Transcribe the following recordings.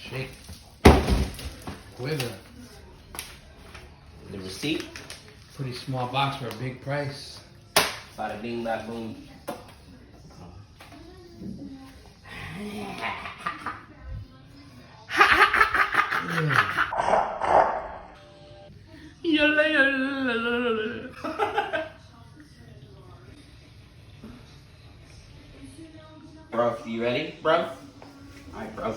Shake. Quiver. The receipt. Pretty small box for a big price. Bada bing, bada boom. Bro, you ready, bro? Alright, bro.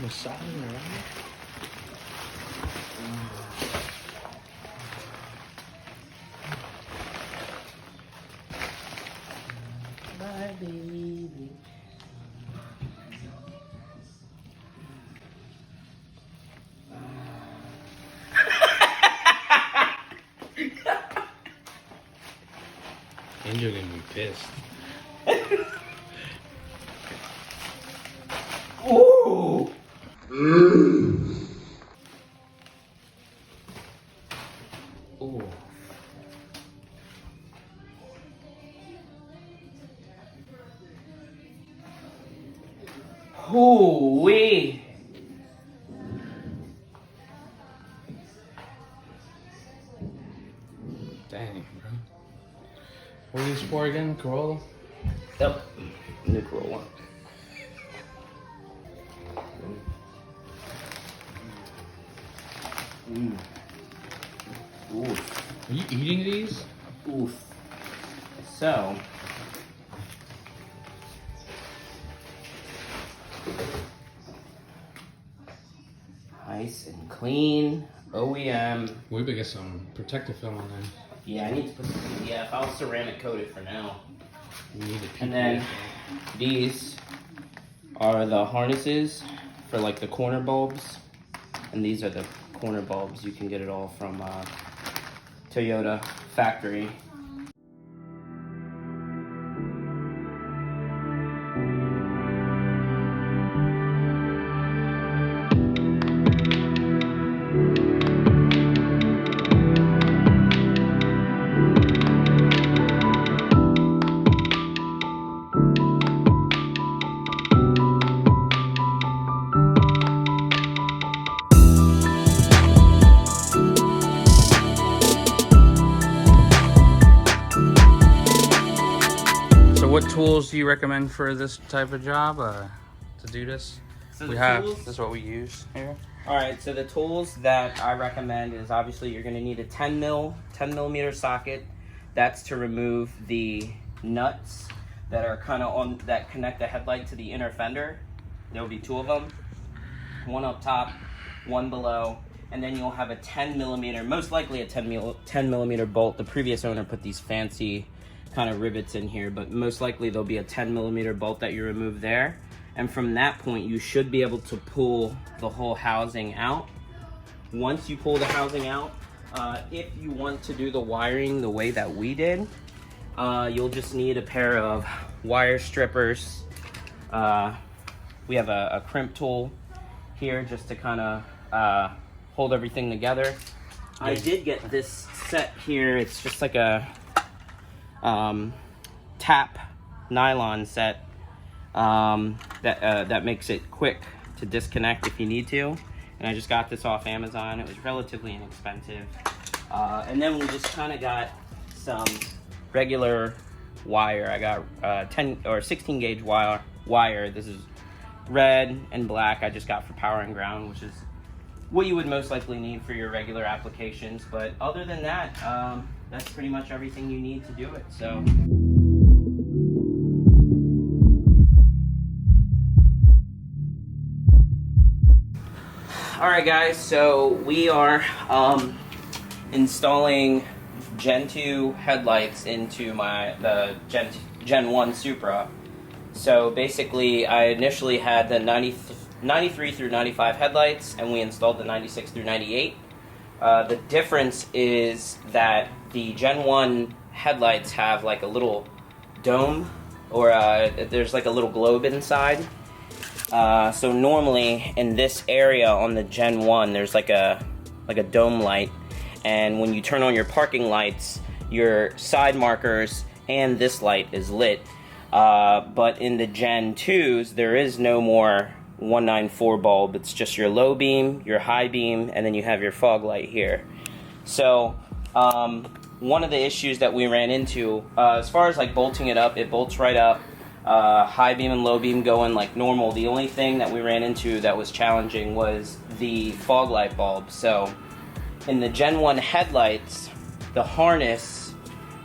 Massaging around. My baby. Angel gonna be pissed. Ooh. Ooh. Ooh-wee. Dang, bro. What are these for again? Corolla? Yep. New Corolla. Oof. Are you eating these? Oof. So. Nice and clean. OEM. We better get some protective film on there. Yeah, I need to put some PPF. I'll ceramic coat it for now. We need the PPF. And then these are the harnesses for like the corner bulbs. And these are the corner bulbs. You can get it all from Toyota factory. What tools do you recommend for this type of job to do this? So This is what we use here. All right, so the tools that I recommend is obviously you're gonna need a 10 millimeter socket. That's to remove the nuts that are kind of on, that connect the headlight to the inner fender. There'll be two of them, one up top, one below, and then you'll have a 10 millimeter, most likely a 10 millimeter bolt. The previous owner put these fancy kind of rivets in here, but most likely there'll be a 10 millimeter bolt that you remove there. And from that point, you should be able to pull the whole housing out. Once you pull the housing out, if you want to do the wiring the way that we did, you'll just need a pair of wire strippers. We have a crimp tool here just to kind of hold everything together. I did get this set here. It's just like a tap nylon set that makes it quick to disconnect if you need to. And I just got this off Amazon. It was relatively inexpensive. And then we just kind of got some regular wire. I got 10 or 16 gauge wire. This is red and black. I just got for power and ground, which is what you would most likely need for your regular applications. But other than that, that's pretty much everything you need to do it. So. All right, guys. So we are installing Gen 2 headlights into the Gen 1 Supra. So basically, I initially had the 93 through 95 headlights, and we installed the 96 through 98. The difference is that the Gen 1 headlights have like a little dome, or there's like a little globe inside. So normally in this area on the Gen 1, there's like a dome light, and when you turn on your parking lights, your side markers and this light is lit. But in the Gen 2s, there is no more 194 bulb. It's just your low beam, your high beam, and then you have your fog light here. So one of the issues that we ran into, as far as like bolting it up, it bolts right up. High beam and low beam go in like normal. The only thing that we ran into that was challenging was the fog light bulb. So in the Gen 1 headlights, the harness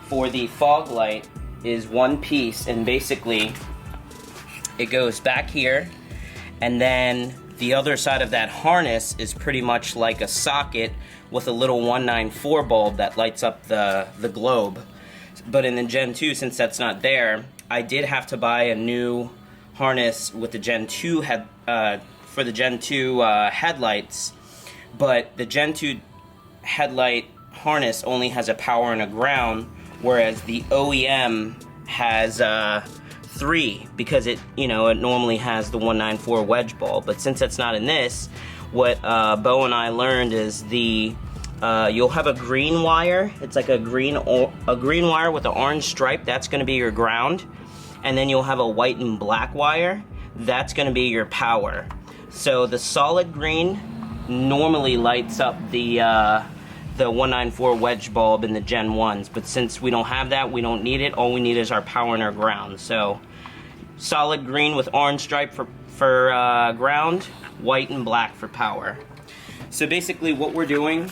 for the fog light is one piece, and basically it goes back here, and then the other side of that harness is pretty much like a socket with a little 194 bulb that lights up the globe. But in the Gen 2, since that's not there, I did have to buy a new harness with the Gen 2 for the Gen 2 headlights. But the Gen 2 headlight harness only has a power and a ground, whereas the OEM has 3, because it normally has the 194 wedge bulb. But since that's not in this, what Bo and I learned is you'll have a green wire. It's like a green wire with an orange stripe. That's going to be your ground, and then you'll have a white and black wire. That's going to be your power. So the solid green normally lights up the 194 wedge bulb in the Gen 1s, but since we don't have that, we don't need it. All we need is our power and our ground. So solid green with orange stripe for ground, white and black for power. So basically what we're doing,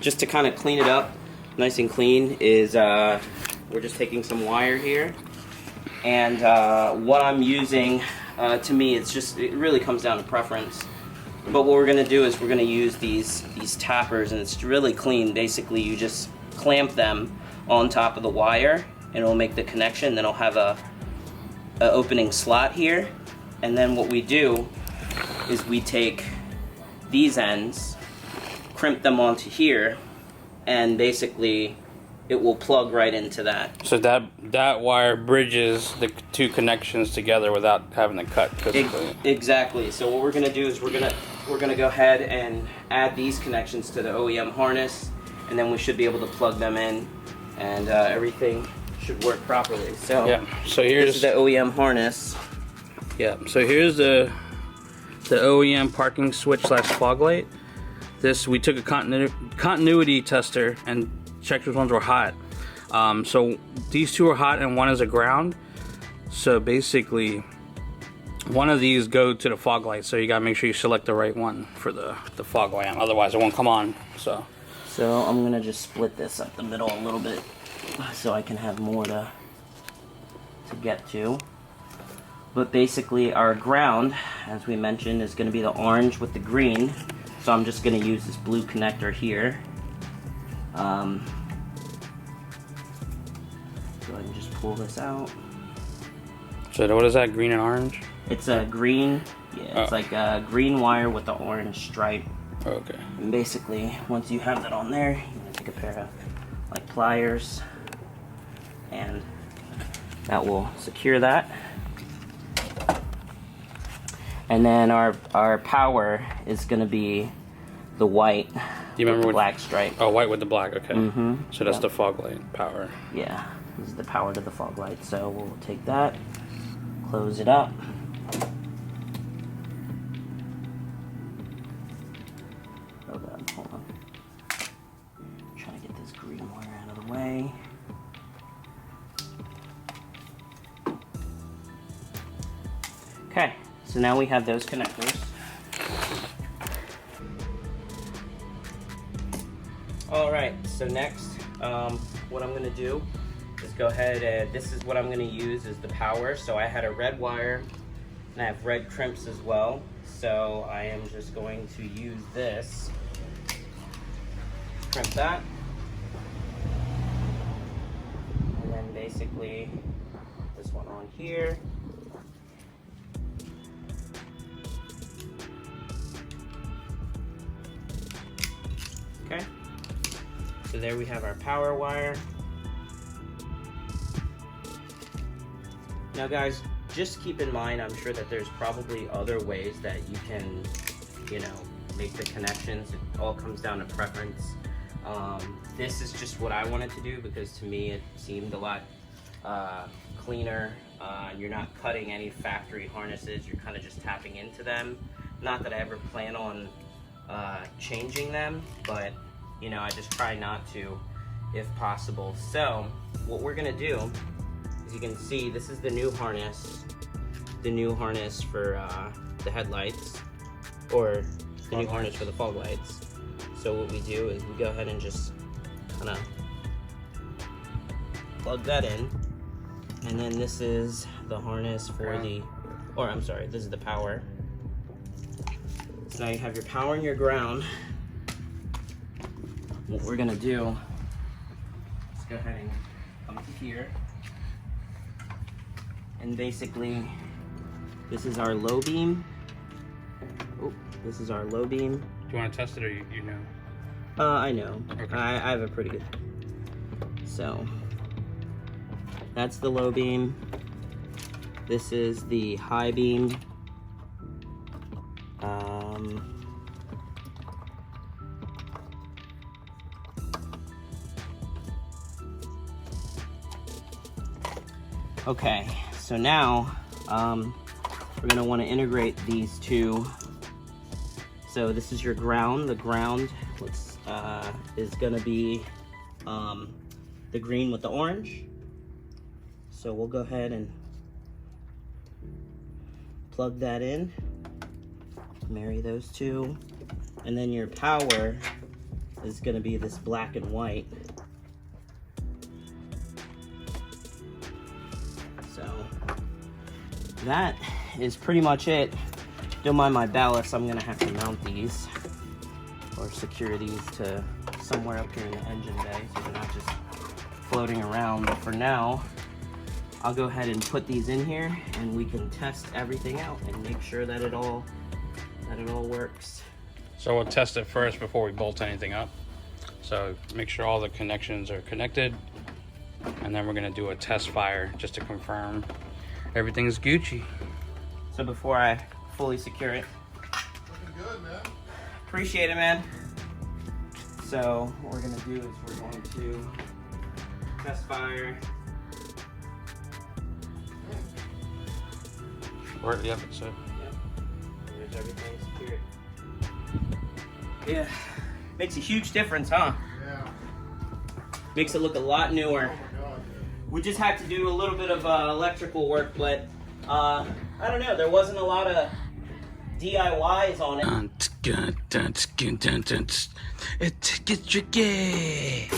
just to kind of clean it up nice and clean, is we're just taking some wire here, and what I'm using, to me, it really comes down to preference. But what we're going to do is we're going to use these tappers, and it's really clean. Basically, you just clamp them on top of the wire, and it'll make the connection. Then it'll have a opening slot here, and then what we do is we take these ends, crimp them onto here, and basically it will plug right into that. So that wire bridges the two connections together without having to cut physically. Exactly. So what we're going to do is we're going to go ahead and add these connections to the OEM harness, and then we should be able to plug them in, and everything should work properly. So yeah. So here's this is the OEM harness. Yeah. So here's the OEM parking switch / fog light. We took a continuity tester and checked which ones were hot. So these two are hot and one is a ground. So basically, one of these go to the fog light. So you gotta make sure you select the right one for the fog lamp. Otherwise, it won't come on. So I'm gonna just split this up the middle a little bit so I can have more to get to. But basically, our ground, as we mentioned, is gonna be the orange with the green. So I'm just gonna use this blue connector here. Go ahead and just pull this out. So what is that, green and orange? It's a green, it's like a green wire with the orange stripe. Okay. And basically, once you have that on there, you're gonna take a pair of like pliers, and that will secure that. And then our power is gonna be the white. Do you remember with the black stripe? Oh, white with the black. Okay. Mm-hmm. So that's the fog light power. Yeah, this is the power to the fog light. So we'll take that, close it up. Oh god, hold on. Trying to get this green wire out of the way. Okay, so now we have those connectors. Alright, so next, what I'm going to do is go ahead and this is what I'm going to use is the power. So I had a red wire and I have red crimps as well. So I am just going to use this. Crimp that. And then basically this one on here. there we have our power wire. Now guys, just keep in mind, I'm sure that there's probably other ways that you can, you know, make the connections. It all comes down to preference. This is just what I wanted to do because to me it seemed a lot cleaner. You're not cutting any factory harnesses, you're kind of just tapping into them. Not that I ever plan on changing them, but you know, I just try not to if possible. So what we're gonna do, as you can see, this is the new harness for the headlights, or the new harness for the fog lights. So what we do is we go ahead and just kind of plug that in, and then this is the harness for the, or I'm sorry, this is the power. So now you have your power and your ground. What we're gonna do, let's go ahead and come to here, and basically this is our low beam. Oh, this is our low beam. Do you want to test it, or you know? I know. Okay. I have a pretty good. So that's the low beam. This is the high beam. Okay, so now we're gonna want to integrate these two. So this is your ground. The ground is gonna be the green with the orange. So we'll go ahead and plug that in, marry those two, and then your power is gonna be this black and white. So that is pretty much it. Don't mind my ballast, I'm gonna have to mount these or secure these to somewhere up here in the engine bay so they're not just floating around. But for now, I'll go ahead and put these in here and we can test everything out and make sure that it all works. So we'll test it first before we bolt anything up. So make sure all the connections are connected, and then we're gonna do a test fire just to confirm everything's Gucci. So before I fully secure it, Looking good, man. appreciate it, man. So what we're gonna do is we're going to test fire. Yep, so. Yep. There's everything secured. Yeah, makes a huge difference, huh? Yeah. Makes it look a lot newer. Oh my God. We just had to do a little bit of electrical work, but I don't know, there wasn't a lot of DIYs on it. It gets tricky.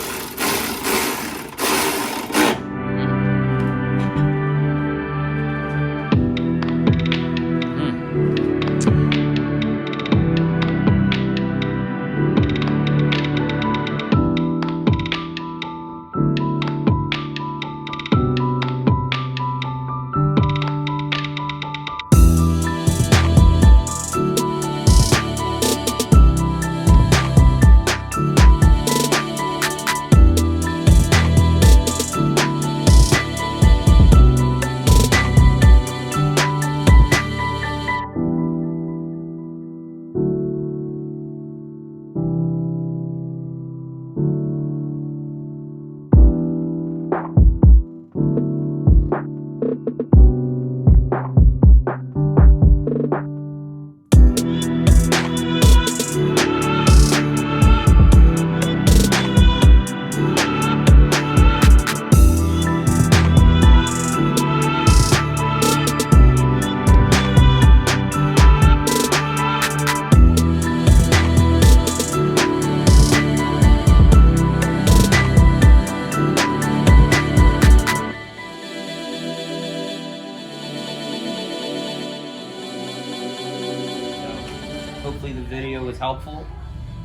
Hopefully the video was helpful,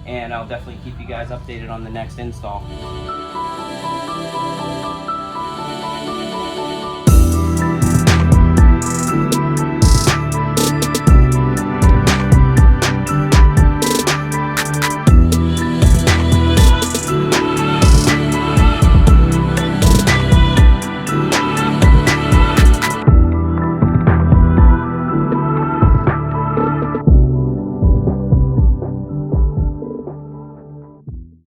and I'll definitely keep you guys updated on the next install.